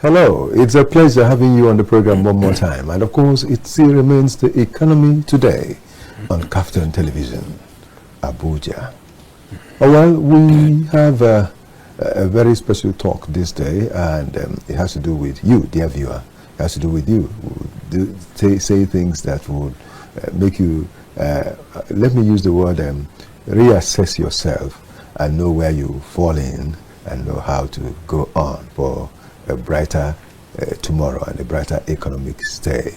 Hello, it's a pleasure having you on the program one more time. And of course, it still remains the economy today on Confront Television, Abuja. Well, we have a very special talk this day, and it has to do with you, dear viewer. It has to do with you. Say things that would make you, let me use the word, reassess yourself and know where you fall in and know how to go on for a brighter tomorrow and a brighter economic stay.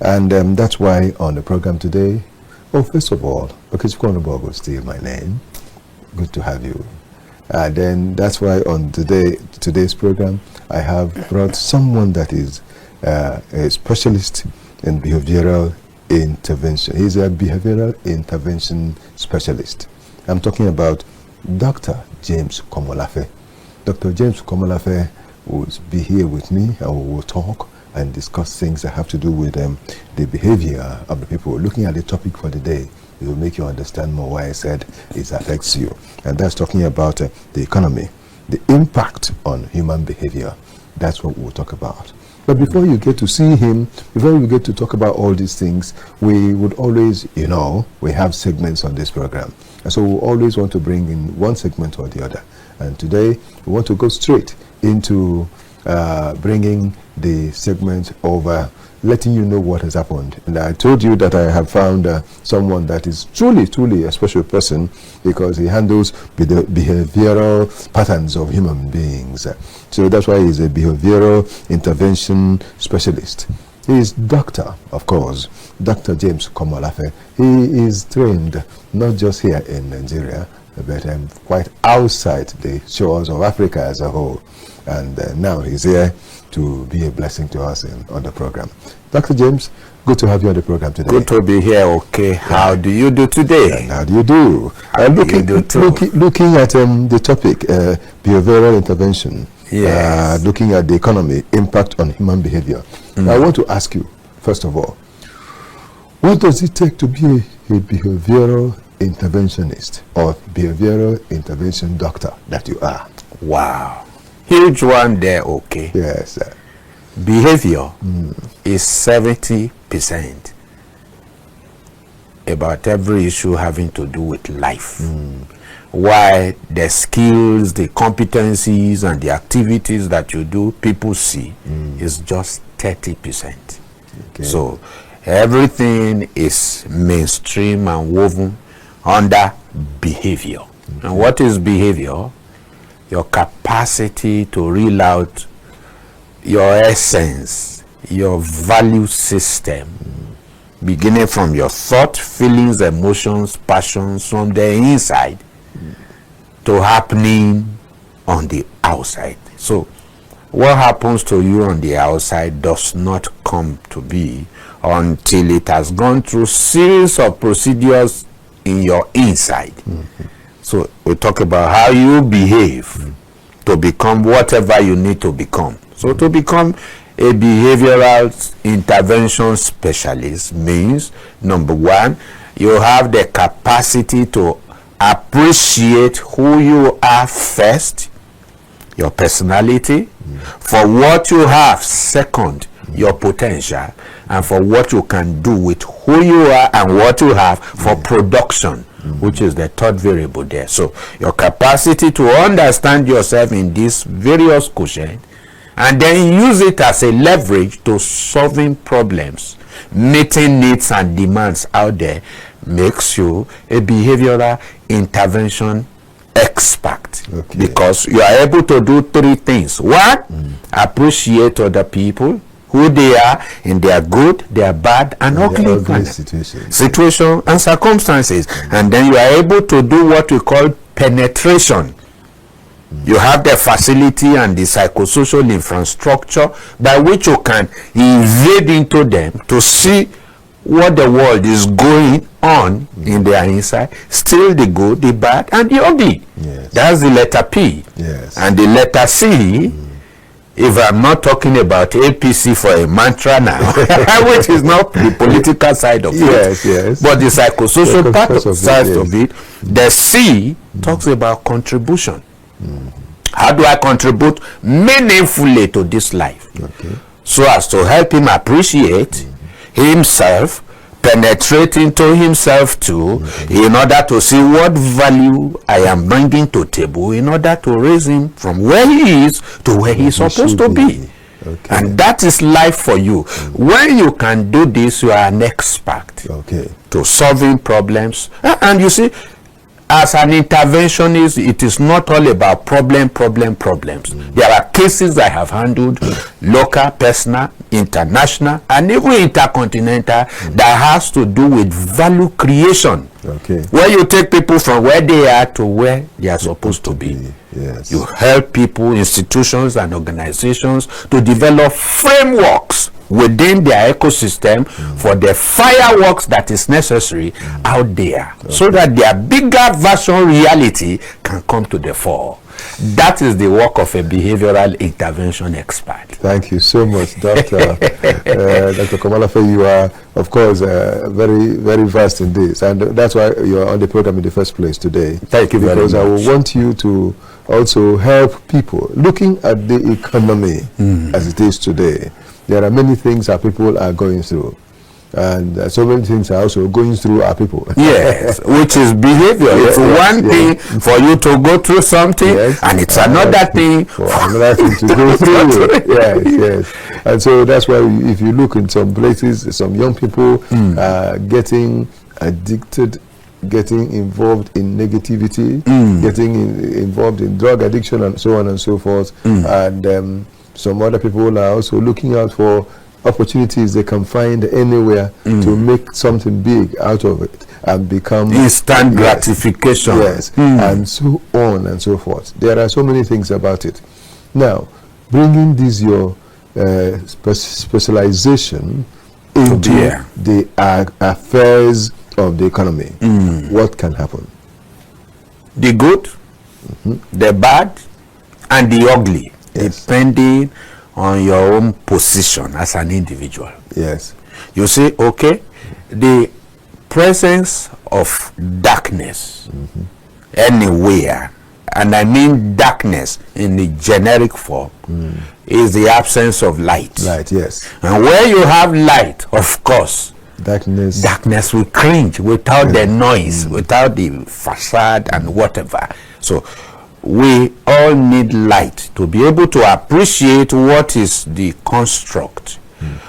And that's why on the program today, first of all, Okechukwu is still my name. Good to have you. And then that's why on today's program, I have brought someone that is a specialist in behavioral intervention. He's a behavioral intervention specialist. I'm talking about Dr. James Komolafe. Dr. James Komolafe will be here with me, and we will talk and discuss things that have to do with the behavior of the people. Looking at the topic for the day, it will make you understand more why I said it affects you. And that's talking about the economy, the impact on human behavior. That's what we'll talk about. But before you get to see him, before we get to talk about all these things, we would always, we have segments on this program. And so we always want to bring in one segment or the other. And today, we want to go straight into bringing the segment over, letting you know what has happened. And I told you that I have found someone that is truly a special person, because he handles the behavioral patterns of human beings. So that's why he's a behavioral intervention specialist. He is Dr. James Komolafe. He is trained not just here in Nigeria, but quite outside the shores of Africa as a whole. And now he's here to be a blessing to us on the program. Dr. James, good to have you on the program today. Good to be here, okay. How do you do today? And how do you do? Looking at the topic, behavioral intervention, yes. Looking at the economy, impact on human behavior. I want to ask you, first of all, what does it take to be a behavioral interventionist or behavioral intervention doctor that you are? Wow. Huge one there, okay. Yes, sir. Behavior is 70% about every issue having to do with life. While the skills, the competencies, and the activities that you do, people see, is just 30%. Okay. So everything is mainstream and woven under behavior. Okay. And what is behavior? Your capacity to reel out your essence, your value system, beginning from your thought, feelings, emotions, passions from the inside to happening on the outside. So what happens to you on the outside does not come to be until it has gone through series of procedures in your inside. So we talk about how you behave to become whatever you need to become. So to become a behavioral intervention specialist means, number one, you have the capacity to appreciate who you are first, your personality, for what you have second, your potential, and for what you can do with who you are and what you have for production, which is the third variable there. So your capacity to understand yourself in these various quotients and then use it as a leverage to solving problems, meeting needs and demands out there, makes you a behavioral intervention expert. Okay. Because you are able to do three things. One, appreciate other people, who they are in their good, their bad, and ugly situation and circumstances. And then you are able to do what we call penetration. You have the facility and the psychosocial infrastructure by which you can invade into them to see what the world is going on in their inside, still the good, the bad, and the ugly. Yes. That's the letter P. Yes. And the letter C, if I'm not talking about APC for a mantra now, which is not the political side of it, yes, but the psychosocial part side of it, the C talks about contribution. How do I contribute meaningfully to this life? Okay. So as to help him appreciate himself, penetrate into himself too, in order to see what value I am bringing to table, in order to raise him from where he is to where he's supposed to be. Okay. And that is life for you. When you can do this, you are an expert to solving problems. And you see, as an interventionist, it is not all about problems. There are cases I have handled, local, personal, international, and even intercontinental, that has to do with value creation. Where you take people from where they are to where they are supposed to be. Yes. You help people, institutions, and organizations to develop frameworks within their ecosystem for the fireworks that is necessary out there, so that their bigger version reality can come to the fore. That is the work of a behavioral intervention expert. Thank you so much, Dr. Dr. Komolafe. You are, of course, very, very vast in this, and that's why you are on the program in the first place today. Thank you very much. Because I will want you to also help people looking at the economy as it is today. There are many things that people are going through, and so many things are also going through our people. Yes, which is behavior. It's one thing for you to go through something, and it's another thing for another thing to go through. Yes. And so that's why if you look in some places, some young people are getting addicted, getting involved in negativity, getting involved in drug addiction, and so on and so forth. And some other people are also looking out for opportunities they can find anywhere to make something big out of it and become instant gratification. And so on and so forth. There are so many things about it. Now, bringing this your specialization into the affairs of the economy, what can happen? The good, the bad, and the ugly, depending on your own position as an individual. Yes. You say, okay, the presence of darkness anywhere, and I mean darkness in the generic form, is the absence of light. Light, yes. And where you have light, of course, darkness will cringe without the noise, without the facade and whatever. So we all need light to be able to appreciate what is the construct,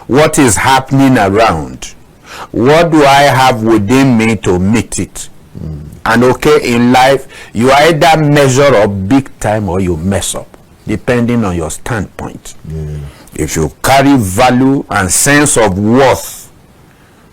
what is happening around, what do I have within me to meet it. And okay, in life, you either measure up big time or you mess up, depending on your standpoint. If you carry value and sense of worth,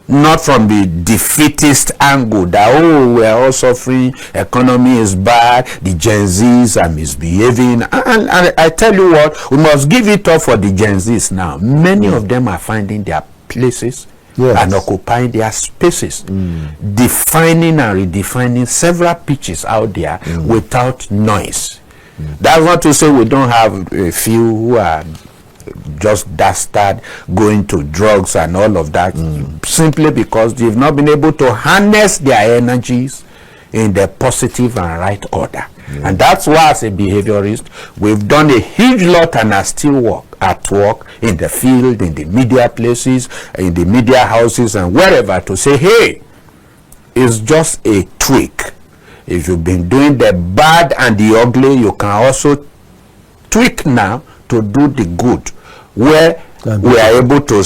not from the defeatist angle that, oh, we're all suffering, economy is bad, the Gen Zs are misbehaving. And I tell you what, we must give it up for the Gen Zs now. Many of them are finding their places and occupying their spaces, defining and redefining several pitches out there without noise. That's not to say we don't have a few who are just dastard, going to drugs and all of that, simply because they've not been able to harness their energies in the positive and right order. And that's why, as a behaviorist, we've done a huge lot and are still at work in the field, in the media places, in the media houses, and wherever, to say, hey, it's just a tweak. If you've been doing the bad and the ugly, you can also tweak now to do the good, where we are able to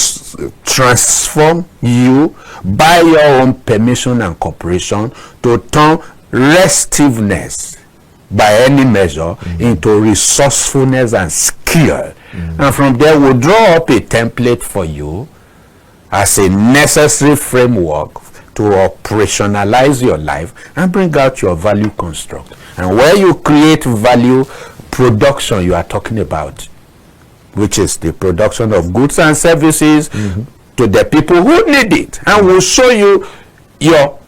transform you by your own permission and cooperation to turn restiveness by any measure into resourcefulness and skill. And from there we'll draw up a template for you as a necessary framework to operationalize your life and bring out your value construct. And where you create value production you are talking about, which is the production of goods and services to the people who need it, and we'll show you your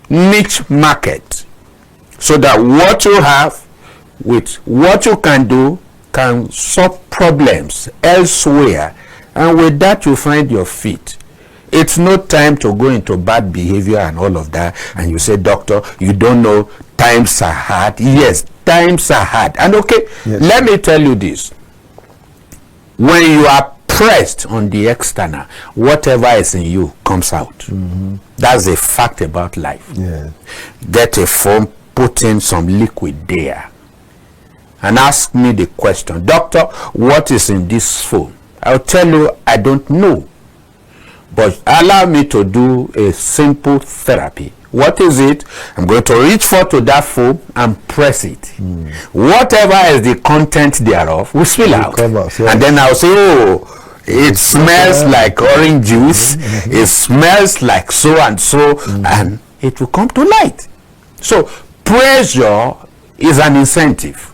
niche market, so that what you have with what you can do can solve problems elsewhere, and with that you find your feet it's no time to go into bad behavior and all of that. And you say, doctor, you don't know, times are hard. Yes, times are hard. And okay, let me tell you this. When you are pressed on the external, whatever is in you comes out. That's a fact about life. Get a foam, put in some liquid there, and ask me the question, doctor, what is in this foam? I'll tell you, I don't know. But allow me to do a simple therapy. What is it? I'm going to reach forth to that foam and press it. Whatever is the content thereof will spill out. And then I'll say, oh, it smells like orange juice. It smells like so and so, and it will come to light. So pressure is an incentive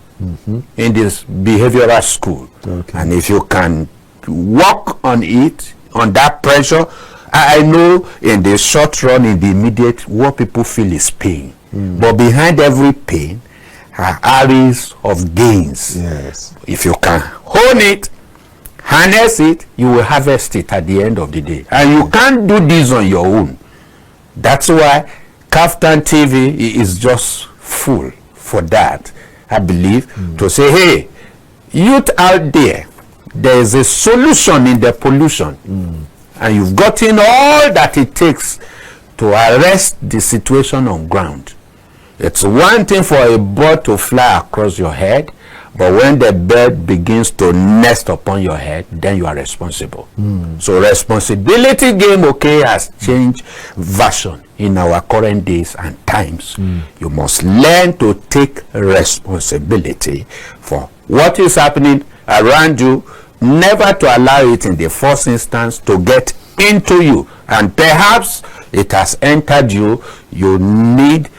in this behavioral school. And if you can work on it, on that pressure, I know in the short run, in the immediate, what people feel is pain. But behind every pain are areas of gains. If you can hone it, harness it, you will harvest it at the end of the day. And you can't do this on your own. That's why Kaftan TV is just full for that, I believe, to say, hey, youth out there, there is a solution in the pollution. And you've gotten all that it takes to arrest the situation on ground. It's one thing for a bird to fly across your head, but when the bird begins to nest upon your head, then you are responsible. So responsibility game, okay, has changed version in our current days and times. You must learn to take responsibility for what is happening around you, never to allow it in the first instance to get into you. And perhaps it has entered you. You need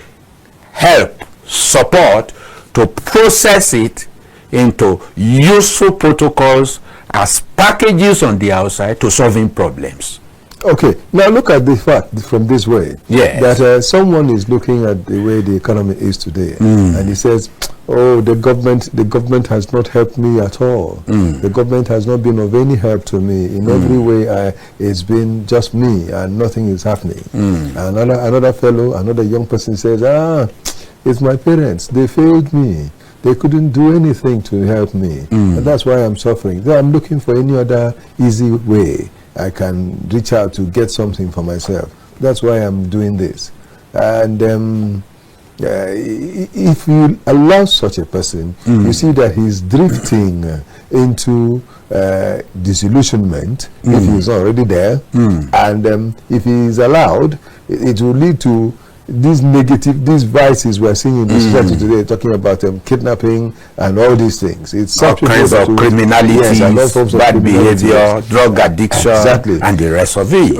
help, support to process it into useful protocols as packages on the outside to solving problems. Okay, now look at the fact from this way, that someone is looking at the way the economy is today, and he says, oh, the government has not helped me at all. The government has not been of any help to me. In every way, it's been just me, and nothing is happening. Another fellow, another young person says, it's my parents. They failed me. They couldn't do anything to help me, and that's why I'm suffering. So I'm looking for any other easy way I can reach out to get something for myself. That's why I'm doing this. And if you allow such a person, you see that he's drifting into disillusionment if he's already there. And if he is allowed, it will lead to these vices we're seeing in the society today, talking about kidnapping and all these things. It's all kinds of criminality, bad behavior, drug addiction, and the rest of it.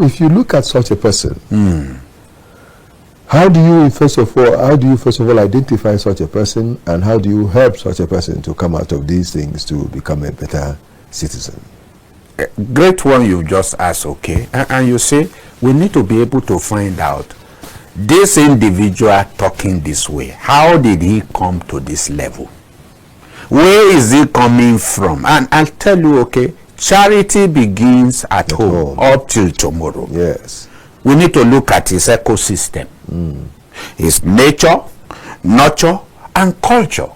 If you look at such a person, how do you first of all identify such a person, and how do you help such a person to come out of these things to become a better citizen? Great one you just asked, okay, and you say we need to be able to find out this individual talking this way. How did he come to this level? Where is he coming from? And I'll tell you, okay, charity begins at home up till tomorrow. Yes. We need to look at his ecosystem, his nature, nurture, and culture.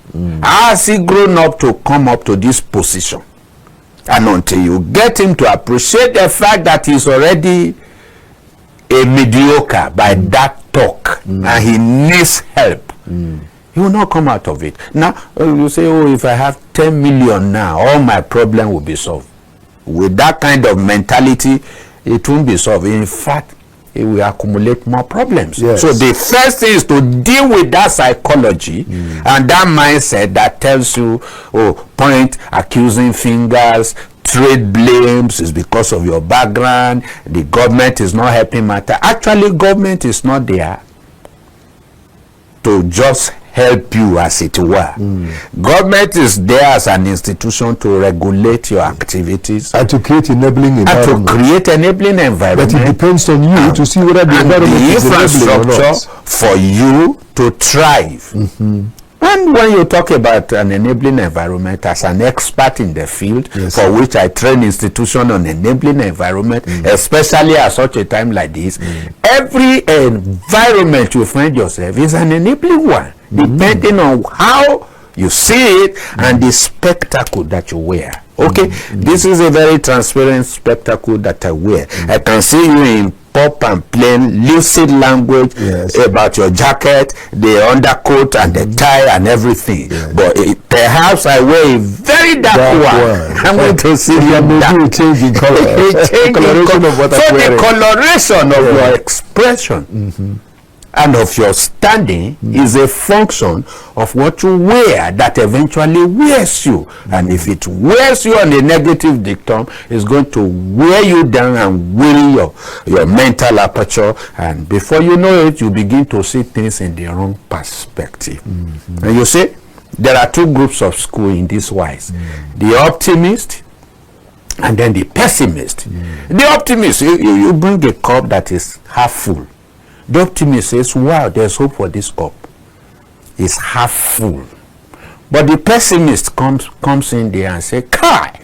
How has he grown up to come up to this position? And until you get him to appreciate the fact that he's already a mediocre by that talk, and he needs help, he will not come out of it. Now, you say, oh, if I have 10 million now, all my problem will be solved. With that kind of mentality, it won't be solved. In fact, it will accumulate more problems. So the first thing is to deal with that psychology and that mindset that tells you, oh, point accusing fingers, trade blames, is because of your background, the government is not helping matter. Actually, government is not there to just help you, as it were. Government is there as an institution to regulate your activities and to create enabling environment. But it depends on you to see whether the environment is enabling or not. For you to thrive. when you talk about an enabling environment, as an expert in the field, yes, for which I train institution on enabling environment, especially at such a time like this, every environment you find yourself is an enabling one, depending on how you see it and the spectacle that you wear. Okay, this is a very transparent spectacle that I wear. I can see you in pop and plain lucid language, yes, about your jacket, the undercoat and the tie and everything. Yes. But perhaps I wear a very dark one. I'm going to see there may be a change in color. Coloration of what I'm wearing. The coloration of your expression and of your standing is a function of what you wear that eventually wears you. And if it wears you on a negative dictum, it's going to wear you down and weary your mental aperture. And before you know it, you begin to see things in the wrong perspective. And you see, there are two groups of school in this wise. The optimist and then the pessimist. The optimist, you bring a cup that is half full. The optimist says, wow, there's hope for this cup. It's half full. But the pessimist comes in there and says, Kai,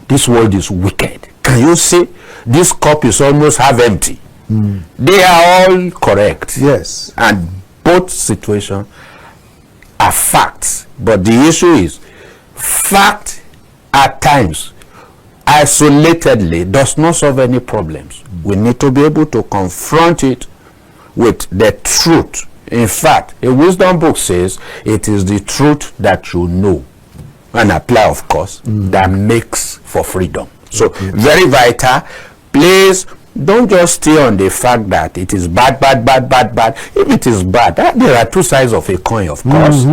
this world is wicked. Can you see? This cup is almost half empty. They are all correct. Yes. And both situations are facts. But the issue is, fact at times, isolatedly, does not solve any problems. We need to be able to confront it with the truth. In fact, a wisdom book says it is the truth that you know and apply, of course, that makes for freedom. So very vital. Please don't just stay on the fact that it is bad. If it is bad, there are two sides of a coin, of course.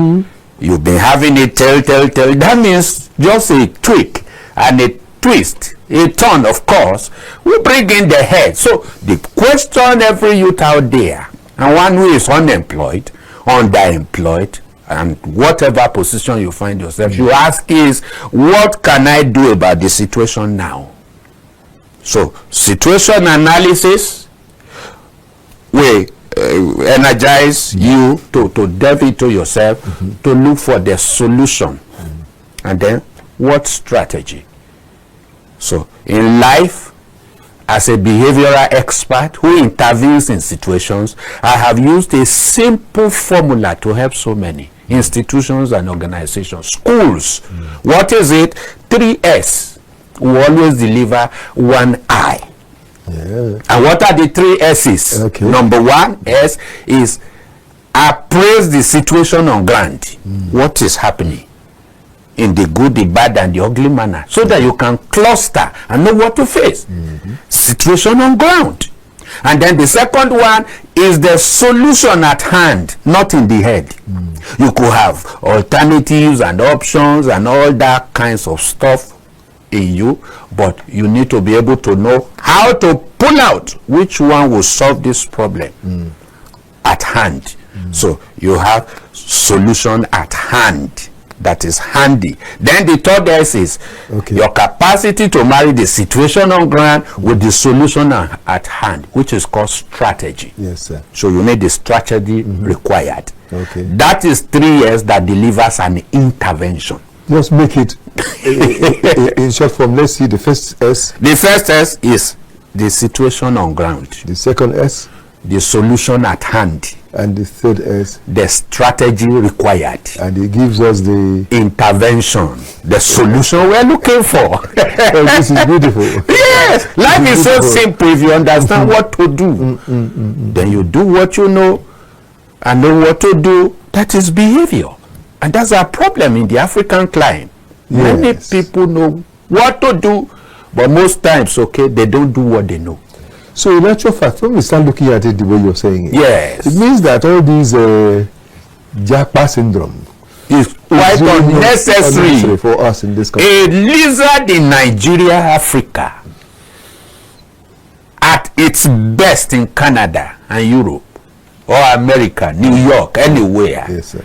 You've been having it tell. That means just a tweak and a twist, a turn, of course, will bring in the head. So the question every youth out there, and one who is unemployed, underemployed, and whatever position you find yourself, you ask is, what can I do about the situation now? So situation analysis will energize you to delve into yourself, to look for the solution. And then what strategy? So in life, as a behavioral expert who intervenes in situations, I have used a simple formula to help so many institutions and organizations. Schools, what is it? 3S will always deliver 1 I. Yeah. And what are the 3 S's? Okay. Number 1 S is appraise the situation on ground. What is happening in the good, the bad, and the ugly manner, so that you can cluster and know what to face. Situation on ground. And then the second one is the solution at hand, not in the head. You could have alternatives and options and all that kinds of stuff in you, but you need to be able to know how to pull out which one will solve this problem at hand. So you have solution at hand. That is handy. Then the third S is your capacity to marry the situation on ground with the solution at hand, which is called strategy. Yes, sir. So you need the strategy required. Okay. That is 3 S that delivers an intervention. Let's make it in short form. Let's see the first S. The first S is the situation on ground. The second S. The solution at hand. And the third S. The strategy required. And it gives us the intervention, the solution we're looking for. Oh, this is beautiful. Yes, life is so simple if you understand what to do. Then you do what you know and know what to do. That is behavior. And that's our problem in the African clime. Yes. Many people know what to do, but most times, they don't do what they know. So in actual fact, when we start looking at it the way you're saying it, yes, it means that all these Japa syndrome is quite unnecessary for us in this country. A lizard in Nigeria, Africa, at its best in Canada and Europe, or America, New York, anywhere, yes, sir,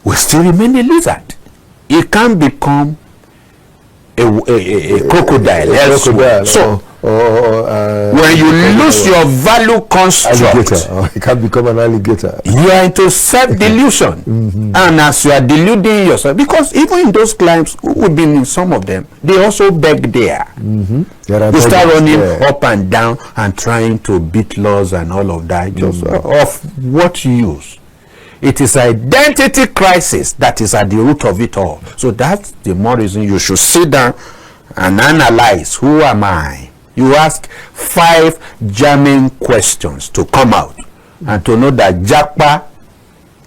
will still remain a lizard. It can become a crocodile elsewhere. So When you lose your value construct, alligator, or you can become an alligator. You are into self-delusion. And as you are deluding yourself, because even in those climbs, we've been in some of them, they also beg there. You start running up and down and trying to beat laws and all of that. Just of what use? It is identity crisis that is at the root of it all. So that's the more reason you should sit down and analyze, who am I? You ask 5 jamming questions to come out and to know that Japa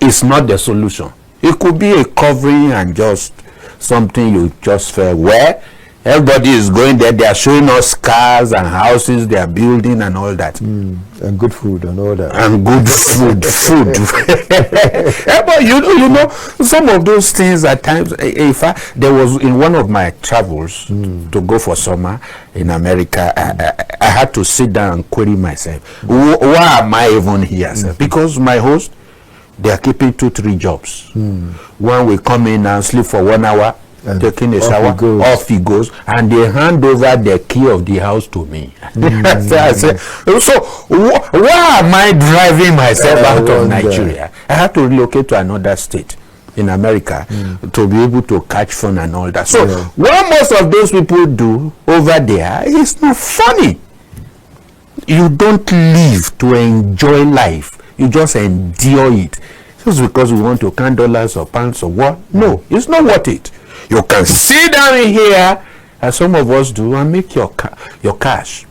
is not the solution. It could be a covering and just something you just felt, where everybody is going there, they are showing us cars and houses they are building and all that. And good food and all that. And good food. But you know, some of those things at times, if there was in one of my travels to go for summer in America, I had to sit down and query myself, why am I even here, sir? Because my host, they are keeping 2-3 jobs. When we come in and sleep for 1 hour, and taking a shower, off he goes, and they hand over the key of the house to me. I said, so why am I driving myself out of Nigeria? I had to relocate to another state in America to be able to catch fun and all that. So what most of those people do over there is not funny. You don't live to enjoy life. You just endure it. Just because we want to count dollars or pounds or what? No, it's not worth it. You can sit down here, as some of us do, and make your cash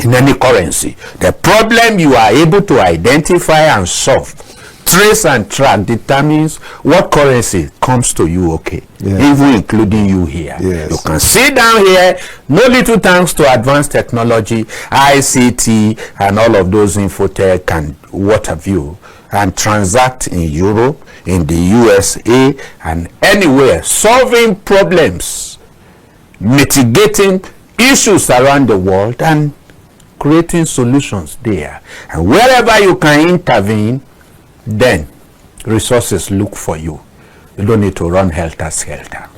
in any currency. The problem you are able to identify and solve, trace and track, determines what currency comes to you, okay? Even including you here. You can sit down here, no little thanks to advanced technology, ICT, and all of those infotech and what have you, and transact in Europe, in the USA, and anywhere, solving problems, mitigating issues around the world, and creating solutions there. And wherever you can intervene, then resources look for you. You don't need to run helter-skelter.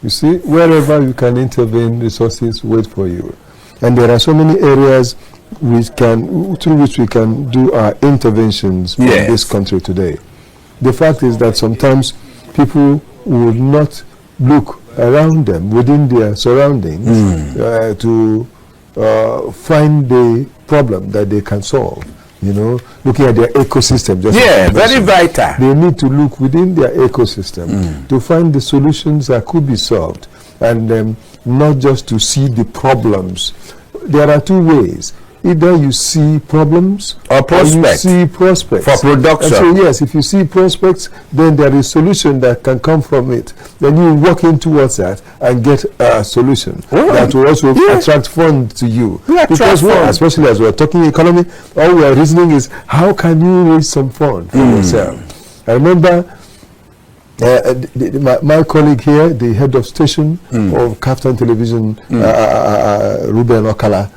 You see, wherever you can intervene, resources wait for you. And there are so many areas through which we can do our interventions in this country today. The fact is that sometimes people will not look around them, within their surroundings, to find the problem that they can solve. You know, looking at their ecosystem. Very vital. They need to look within their ecosystem to find the solutions that could be solved, and not just to see the problems. There are 2 ways. Either you see problems or prospects. You see prospects for production. And so yes, if you see prospects, then there is solution that can come from it. Then you walk in towards that and get a solution that will also attract funds to you. Because especially as we're talking economy, all we are reasoning is how can you raise some fund for yourself. I remember my colleague here, the head of station of Confront Television, Ruben Okala,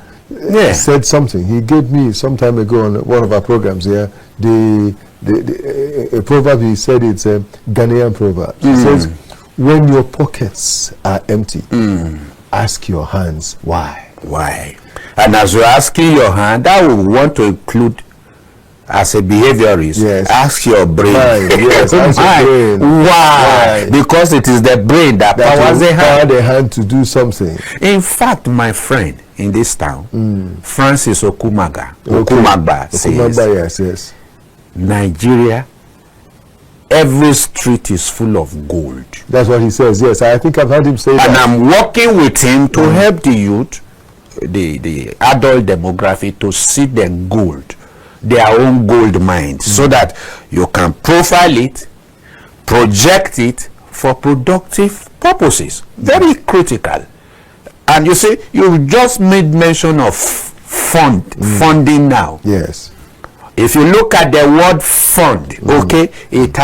said something. He gave me some time ago on one of our programs here a proverb. He said it's a Ghanaian proverb. He says, when your pockets are empty, ask your hands why. And as you're asking your hand, I would want to include as a behaviorist, ask your brain. Why? Because it is the brain that powers the hand to do something. In fact, my friend in this town, Francis Okumagba says, Nigeria, every street is full of gold. That's what he says. Yes, I think I've heard him say that. And I'm working with him to help the youth, the adult demographic, to see the gold, their own gold mines, so that you can profile it, project it for productive purposes. Very critical. And you see, you just made mention of funding now. Yes. If you look at the word fund, okay, it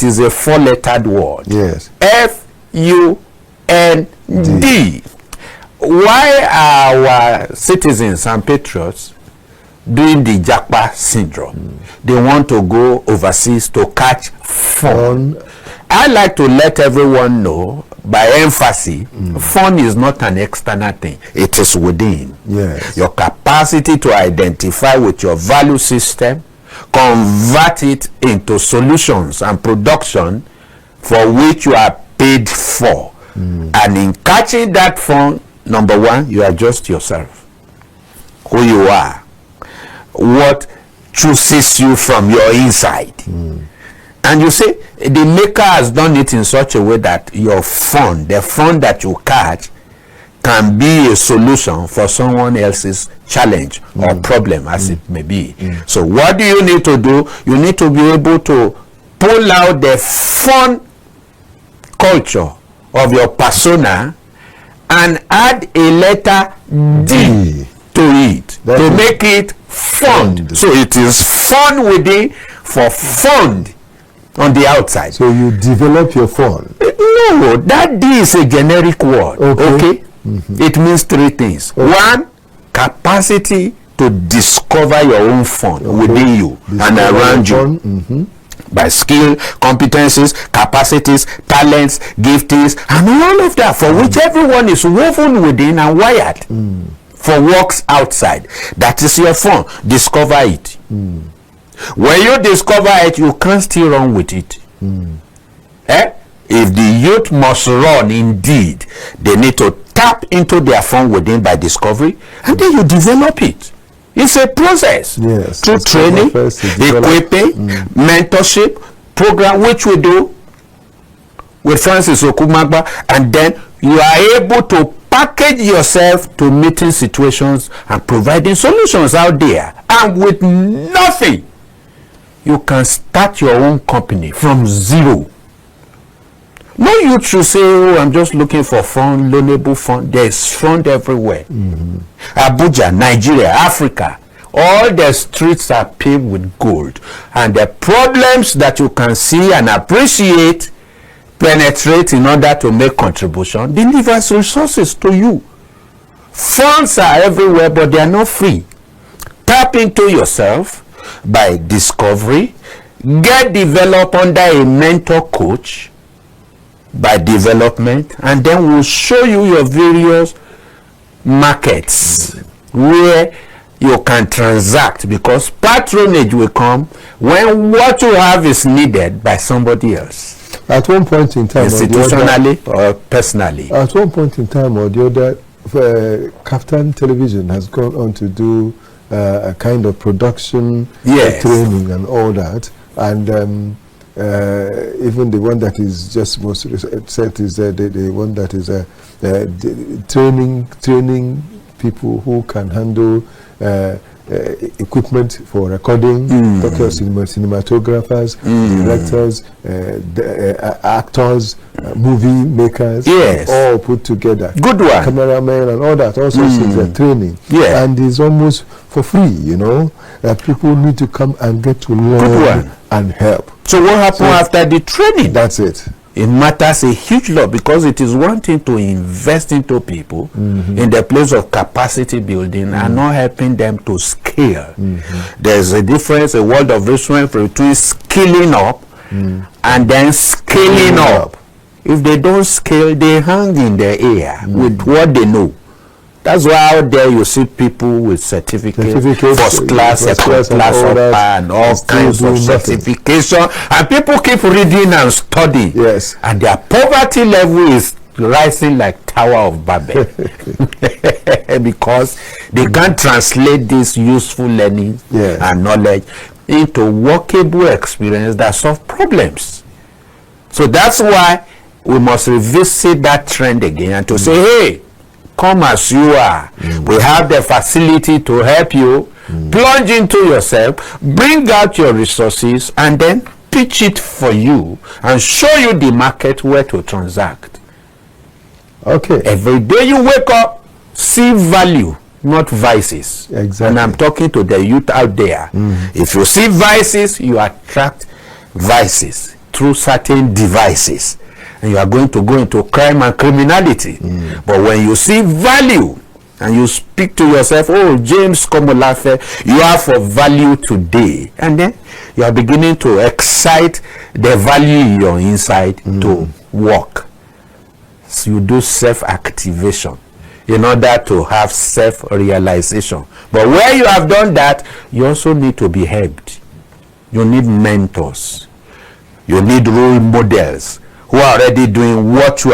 is a 4-lettered word. Yes. F-U-N-D. Why are our citizens and patriots doing the Japa syndrome? They want to go overseas to catch fun. I like to let everyone know by emphasis, fun is not an external thing. It is within. Yes. Your capacity to identify with your value system, convert it into solutions and production for which you are paid for. And in catching that fun, number one, you adjust yourself. Who you are. What chooses you from your inside. And you see, the maker has done it in such a way that your fun, the fun that you catch, can be a solution for someone else's challenge or problem, as it may be. So what do you need to do? You need to be able to pull out the fun culture of your persona and add a letter D to it to make it fund. So it is fun within for fund on the outside. So you develop your fund. No, that D is a generic word. Okay? It means three things. One, capacity to discover your own fun within you and around you. By skill, competencies, capacities, talents, giftings, and all of that, for which everyone is woven within and wired for works outside. That is your fun. Discover it. When you discover it, you can't still run with it. If the youth must run indeed, they need to tap into their fun within by discovery, and then you develop it. It's a process. Yes. Through training, equipping, mentorship, program, which we do with Francis Okumagba, and then you are able to package yourself to meeting situations and providing solutions out there. And with nothing, you can start your own company from zero. No youth should say, oh, I'm just looking for fun, loanable fun. There's fun everywhere. Abuja, Nigeria, Africa, all the streets are paved with gold. And the problems that you can see and appreciate, penetrate in order to make contribution, delivers resources to you. Funds are everywhere, but they are not free. Tap into yourself by discovery. Get developed under a mentor coach by development, and then we'll show you your various markets where you can transact, because patronage will come when what you have is needed by somebody else. At one point in time, institutionally or personally. At one point in time or the other, Kaftan Television has gone on to do a kind of production, training and all that, and even the one that is just most recent is the one that is training people who can handle equipment for recording, cinematographers, directors, actors, movie makers, all put together. Good one. Cameramen and all that. Also, it's training. And it's almost for free, you know. People need to come and get to learn and help. So what happened after the training? That's it. It matters a huge lot, because it is one thing to invest into people in the place of capacity building and not helping them to scale. There's a difference, a world of difference between skilling up and then scaling up. If they don't scale, they hang in the air with what they know. That's why out there you see people with certificates, first class, second class, and all kinds of certification, and people keep reading and studying. And their poverty level is rising like Tower of Babel because they can't translate this useful learning and knowledge into workable experience that solve problems. So that's why we must revisit that trend again and to say, hey, come as you are. We have the facility to help you plunge into yourself, bring out your resources, and then pitch it for you and show you the market where to transact. Every day you wake up, see value, not vices. And I'm talking to the youth out there. If you see vices, you attract vices through certain devices, and you are going to go into crime and criminality. But when you see value, and you speak to yourself, oh, James Komolafe, you are for value today. And then you are beginning to excite the value in your inside to work. So you do self-activation in order to have self-realization. But where you have done that, you also need to be helped. You need mentors. You need role models who are already doing what you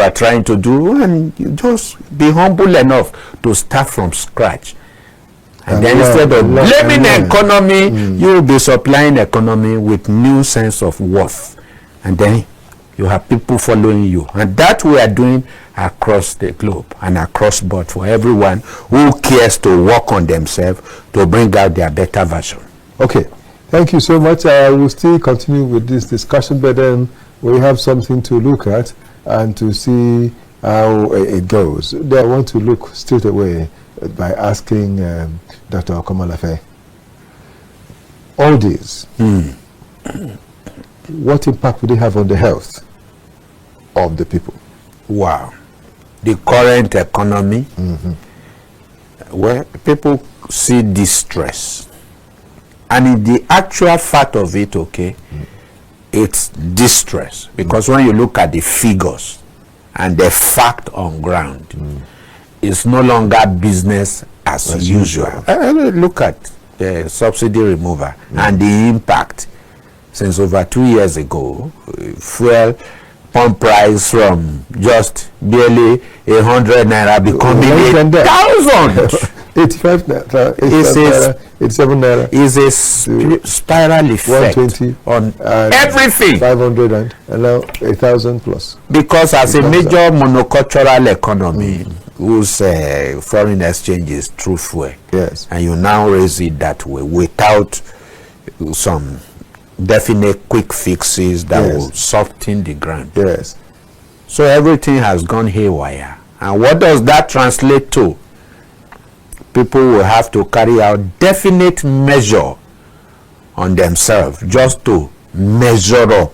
are trying to do, and you just be humble enough to start from scratch. And then instead of blaming the economy, you will be supplying the economy with new sense of worth. And then you have people following you. And that we are doing across the globe and across board for everyone who cares to work on themselves to bring out their better version. Okay. Thank you so much. I will still continue with this discussion, but then we have something to look at and to see how it goes. Then I want to look straight away by asking Dr. Komolafe, all these, what impact would they have on the health of the people? Wow. The current economy, where people see distress. And in the actual fact of it, okay, it's distress. Because when you look at the figures and the fact on ground, it's no longer business as usual. Look at the subsidy removal and the impact. Since over 2 years ago, fuel pump price from just barely 100 naira becoming 1,000. 85 naira, 87 naira. Is a spiral effect 120 on everything. 500 and now 1,000 plus. Because as a major monocultural economy whose foreign exchange is through fuel, yes, and you now raise it that way without some definite quick fixes that will soften the ground. Yes. So everything has gone haywire. And what does that translate to? People will have to carry out definite measure on themselves just to measure up.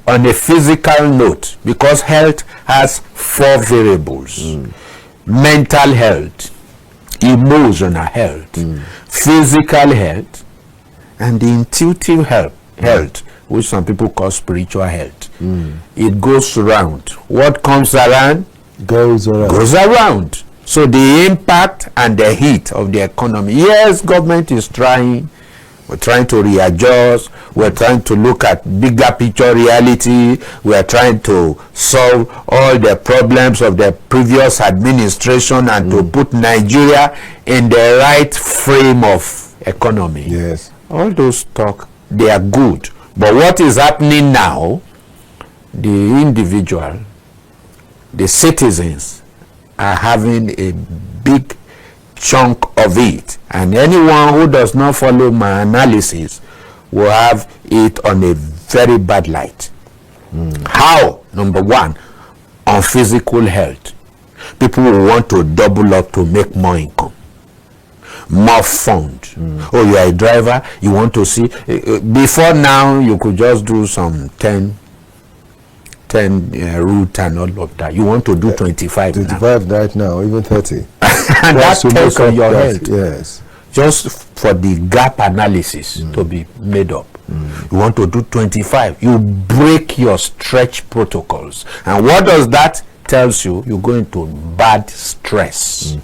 On a physical note, because health has 4 variables. Mental health, emotional health, physical health, and the intuitive health, which some people call spiritual health. It goes around. What comes around goes around. Goes around. So the impact and the heat of the economy. Yes, government is trying. We're trying to readjust. We're trying to look at bigger picture reality. We're trying to solve all the problems of the previous administration and to put Nigeria in the right frame of economy. Yes. All those talk, they are good. But what is happening now, the individual, the citizens are having a big chunk of it. And anyone who does not follow my analysis will have it on a very bad light. How? Number one, on physical health. People will want to double up to make more income, more fund. Oh, you are a driver, you want to see. Before now, you could just do some 10 route and all of that. You want to do 25 now. 25 right now, even 30. And that tells on your health. Yes. Just for the gap analysis to be made up. You want to do 25. You break your stretch protocols. And what does that tells you? You go into bad stress.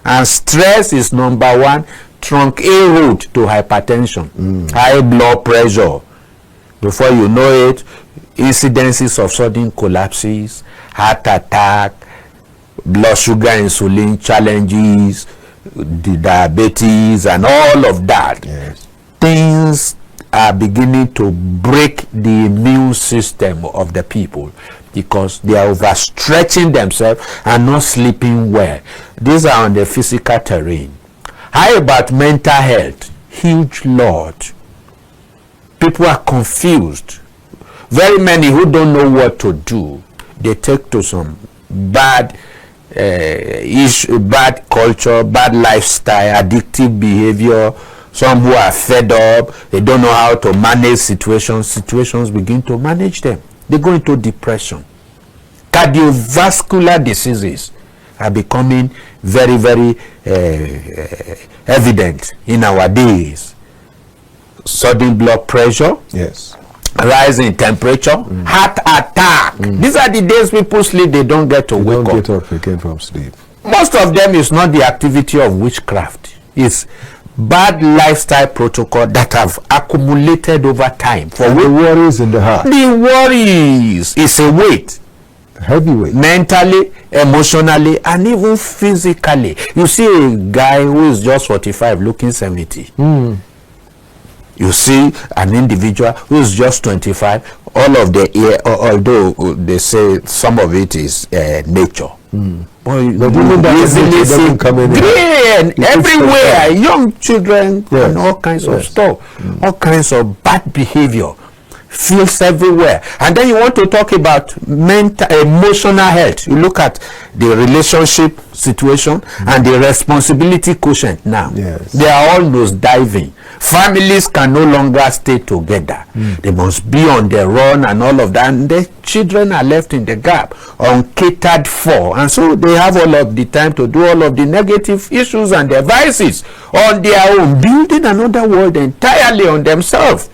And stress is number one, trunk A route to hypertension, high blood pressure. Before you know it, incidences of sudden collapses, heart attack, blood sugar insulin challenges, the diabetes and all of that. Yes. Things are beginning to break the immune system of the people because they are overstretching themselves and not sleeping well. These are on the physical terrain. How about mental health? Huge load. People are confused. Very many who don't know what to do, they take to some bad bad culture, bad lifestyle, addictive behavior. Some who are fed up, they don't know how to manage situations begin to manage them. They go into depression. Cardiovascular diseases are becoming very, very evident in our days. Sudden blood pressure, Yes. rise in temperature, heart attack. These are the days people sleep, they don't get to You wake don't up. get up again from sleep. Most of them is not the activity of witchcraft. It's bad lifestyle protocol that have accumulated over time. For The worries in the heart. the worries is a weight, Heavy weight. mentally, emotionally, and even physically. You see a guy who is just 45 looking 70. You see an individual who is just 25. All of the although they say some of it is nature. But even that easily nature doesn't see come in grain takes everywhere, some time. young children Yes, and all kinds of yes. stuff, all kinds of bad behavior, feels everywhere. And then you want to talk about mental, emotional health. You look at the relationship situation and the responsibility quotient now. Yes. They are all nose diving. Families can no longer stay together. They must be on the run and all of that. And the children are left in the gap, uncatered for. And so they have all of the time to do all of the negative issues and devices on their own, building another world entirely on themselves.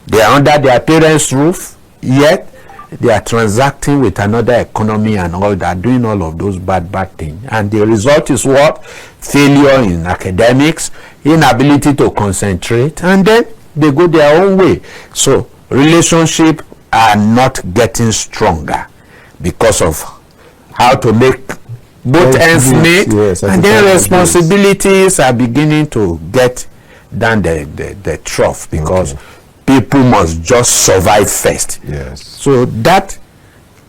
They are under their parents' roof, yet they are transacting with another economy and all that, doing all of those bad things. And the result is what? Failure in academics, inability to concentrate, and then they go their own way. So relationships are not getting stronger because of how to make both ends meet, yes, and then responsibilities are beginning to get down the trough because people must just survive first. Yes. So that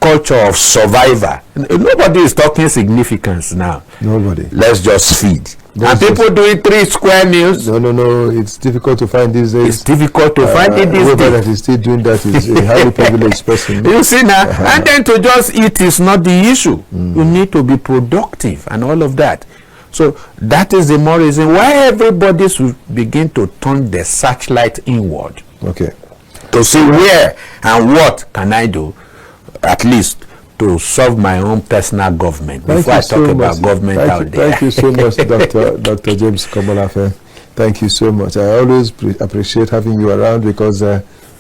culture of survivor, nobody is talking significance now. Nobody. Let's just feed. Let's And people doing 3 square meals. No. It's difficult to find these days. It's difficult to find it these Whoever days. that is still doing that is a highly privileged person. You see now, and then to just eat is not the issue. You need to be productive and all of that. So that is the more reason why everybody should begin to turn the searchlight inward. Okay. To see where and what can I do, at least to solve my own personal government before I talk about government out there. Thank you so much, Dr. James Komolafe. Thank you so much. I always appreciate having you around because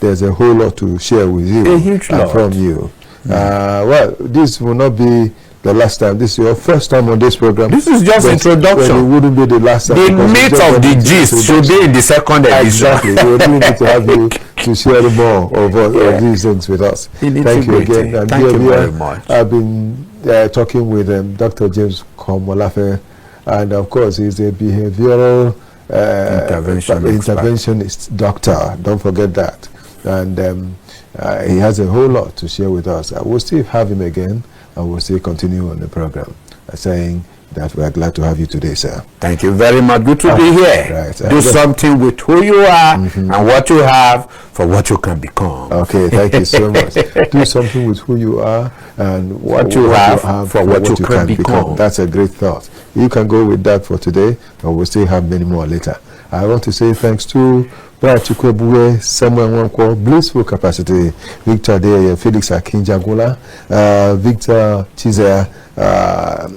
there's a whole lot to share with you A huge lot. from you. Well, this will not be the last time. This is your first time on this program. This is just introduction. Well, it wouldn't be the last time. The because meat we just of the went into gist should be in the second edition. Exactly. We really need to have you to share more of these things with us. Thank you again. And Thank you very much. I've been talking with Dr. James Komolafe, and of course he's a behavioral interventionist doctor. Don't forget that. And he has a whole lot to share with us. I will still have him again, and we'll still continue on the program, saying that we are glad to have you today, sir. Thank you very much. Good to be here. Right. Do something with who you are and what you have for what you can become. Okay, thank you so much. Do something with who you are and what you have for what you can become. That's a great thought. You can go with that for today, but we'll still have many more later. I want to say thanks to Chukwebuwe, Samuel Nwankwo, Blissful Capacity, Victor Adeye, Felix Akinjagula, Victor Chizea,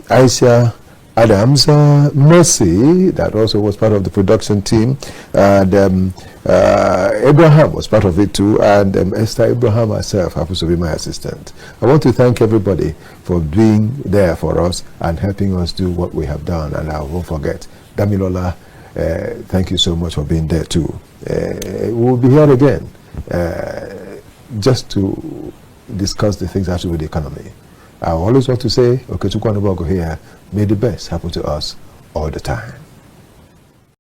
Aisha Adams, Mercy, that also was part of the production team, and Abraham was part of it too, and Esther Abraham herself happens to be my assistant. I want to thank everybody for being there for us and helping us do what we have done, and I won't forget Damilola. Thank you so much for being there too. We'll be here again just to discuss the things that have to do with the economy. I always want to say, okay, here, may the best happen to us all the time.